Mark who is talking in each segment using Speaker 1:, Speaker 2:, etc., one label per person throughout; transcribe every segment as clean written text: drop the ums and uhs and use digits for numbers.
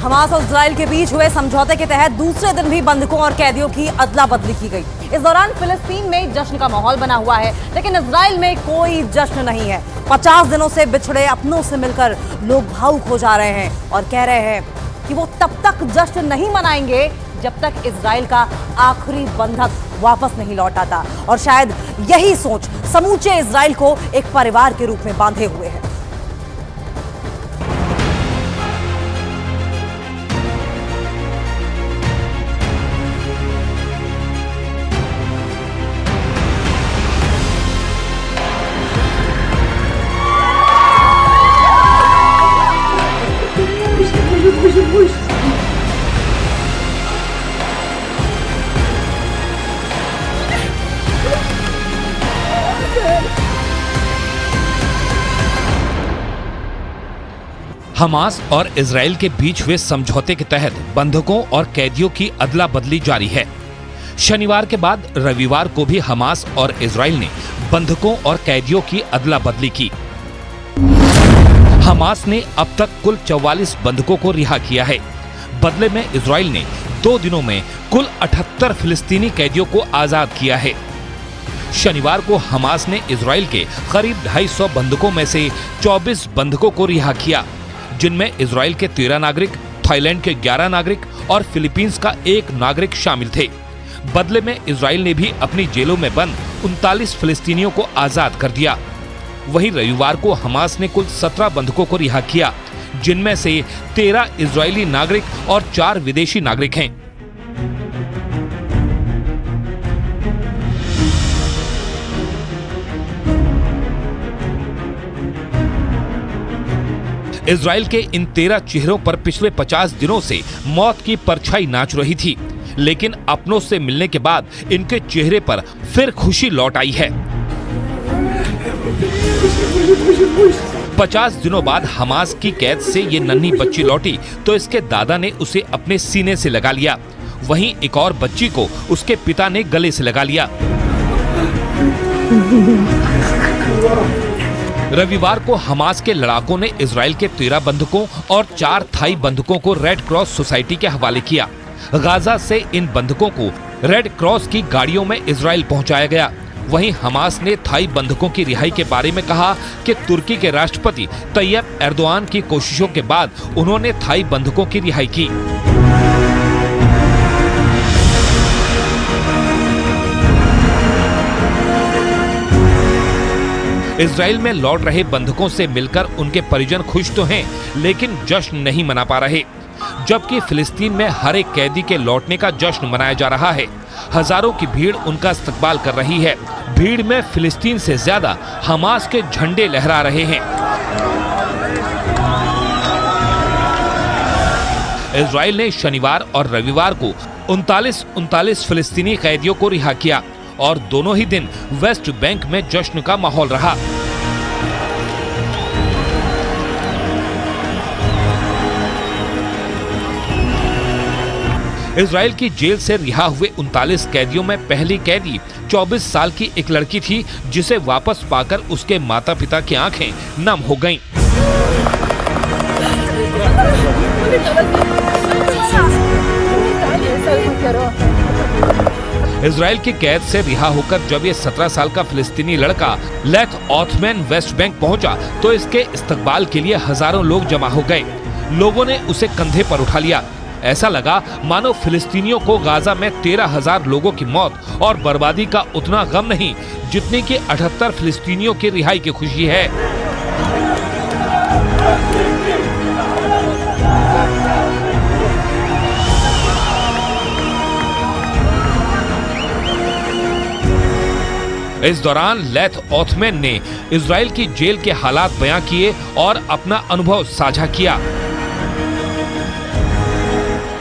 Speaker 1: Hamas और Israel के बीच हुए समझौते के तहत दूसरे दिन भी बंधकों और कैदियों की अदला बदली की गई। इस दौरान फिलिस्तीन में जश्न का माहौल बना हुआ है, लेकिन इजराइल में कोई जश्न नहीं है। 50 दिनों से बिछड़े अपनों से मिलकर लोग भावुक हो जा रहे हैं और कह रहे हैं कि वो तब तक जश्न नहीं मनाएंगे जब तक इजराइल का आखिरी बंधक वापस नहीं लौट आता। और शायद यही सोच समूचे इजराइल को एक परिवार के रूप में बांधे हुए है।
Speaker 2: हमास और इजराइल के बीच हुए समझौते के तहत बंधकों और कैदियों की अदला बदली जारी है। शनिवार के बाद रविवार को भी हमास और इजराइल ने बंधकों और कैदियों की अदला बदली की। हमास ने अब तक कुल 44 बंधकों को रिहा किया है। बदले में इजराइल ने 2 दिनों में कुल 78 फिलिस्तीनी कैदियों को आजाद किया है। शनिवार को हमास ने इजराइल के करीब 250 बंधकों में से 24 बंधकों को रिहा किया, जिनमें इजराइल के 13 नागरिक, थाईलैंड के 11 नागरिक और फिलीपींस का 1 नागरिक शामिल थे। बदले में इजराइल ने भी अपनी जेलों में बंद 39 फिलिस्तीनियों को आजाद कर दिया। वहीं रविवार को हमास ने कुल 17 बंधकों को रिहा किया, जिनमें से 13 इजरायली नागरिक और 4 विदेशी नागरिक हैं। इजराइल के इन 13 चेहरों पर पिछले 50 दिनों से मौत की परछाई नाच रही थी, लेकिन अपनों से मिलने के बाद इनके चेहरे पर फिर खुशी लौट आई है। 50 दिनों बाद हमास की कैद से ये नन्ही बच्ची लौटी तो इसके दादा ने उसे अपने सीने से लगा लिया। वहीं एक और बच्ची को उसके पिता ने गले से लगा लिया। रविवार को हमास के लड़ाकों ने इजराइल के 13 बंधकों और 4 थाई बंधकों को रेड क्रॉस सोसाइटी के हवाले किया। गाजा से इन बंधकों को रेड क्रॉस की गाड़ियों में इजराइल पहुंचाया गया। वहीं हमास ने थाई बंधकों की रिहाई के बारे में कहा कि तुर्की के राष्ट्रपति तैयब एर्दोआन की कोशिशों के बाद उन्होंने थाई बंधकों की रिहाई की। इजराइल में लौट रहे बंधकों से मिलकर उनके परिजन खुश तो हैं, लेकिन जश्न नहीं मना पा रहे। जबकि फिलिस्तीन में हर एक कैदी के लौटने का जश्न मनाया जा रहा है। हजारों की भीड़ उनका इस्तकबाल कर रही है। भीड़ में फिलिस्तीन से ज्यादा हमास के झंडे लहरा रहे हैं। इजराइल ने शनिवार और रविवार को 39 फिलिस्तीनी कैदियों को रिहा किया और दोनों ही दिन वेस्ट बैंक में जश्न का माहौल रहा। इजराइल की जेल से रिहा हुए 39 कैदियों में पहली कैदी 24 साल की एक लड़की थी, जिसे वापस पाकर उसके माता पिता की आंखें नम हो गईं। इजराइल की कैद से रिहा होकर जब ये 17 साल का फिलिस्तीनी लड़का लेथ ऑथमैन वेस्ट बैंक पहुंचा तो इसके इस्तकबाल के लिए हजारों लोग जमा हो गए। लोगों ने उसे कंधे पर उठा लिया। ऐसा लगा मानो फिलिस्तीनियों को गाजा में 13,000 लोगों की मौत और बर्बादी का उतना गम नहीं जितनी कि 78 फिलिस्तीनियों की रिहाई की खुशी है। इस दौरान लेथ ऑथमैन ने इजराइल की जेल के हालात बयां किए और अपना अनुभव साझा किया।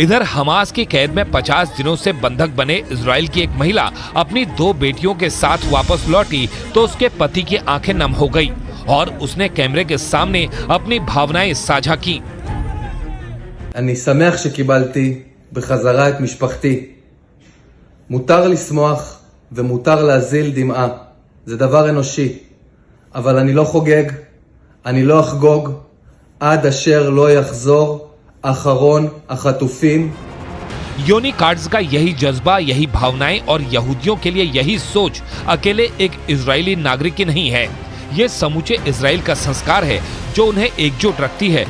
Speaker 2: इधर हमास की कैद में 50 दिनों से बंधक बने इजराइल की एक महिला अपनी 2 बेटियों के साथ वापस लौटी तो उसके पति की आंखें नम हो गई और उसने कैमरे के सामने अपनी भावनाएं साझा की।
Speaker 3: אני שמח שקיבלתי בחזרה את משפחתי. מותר לשמוח ומותר להזיל דמעה. זה דבר אנושי. אבל אני לא חוגג, אני לא אחגוג, עד אשר לא יחזור אחרון החטופים.
Speaker 2: योनी कार्ड्स का यही जज्बा, यही भावनाएं और यहूदियों के लिए यही सोच अकेले एक इजरायली नागरिक की नहीं है। ये समूचे इजराइल का संस्कार है जो उन्हें एकजुट रखती है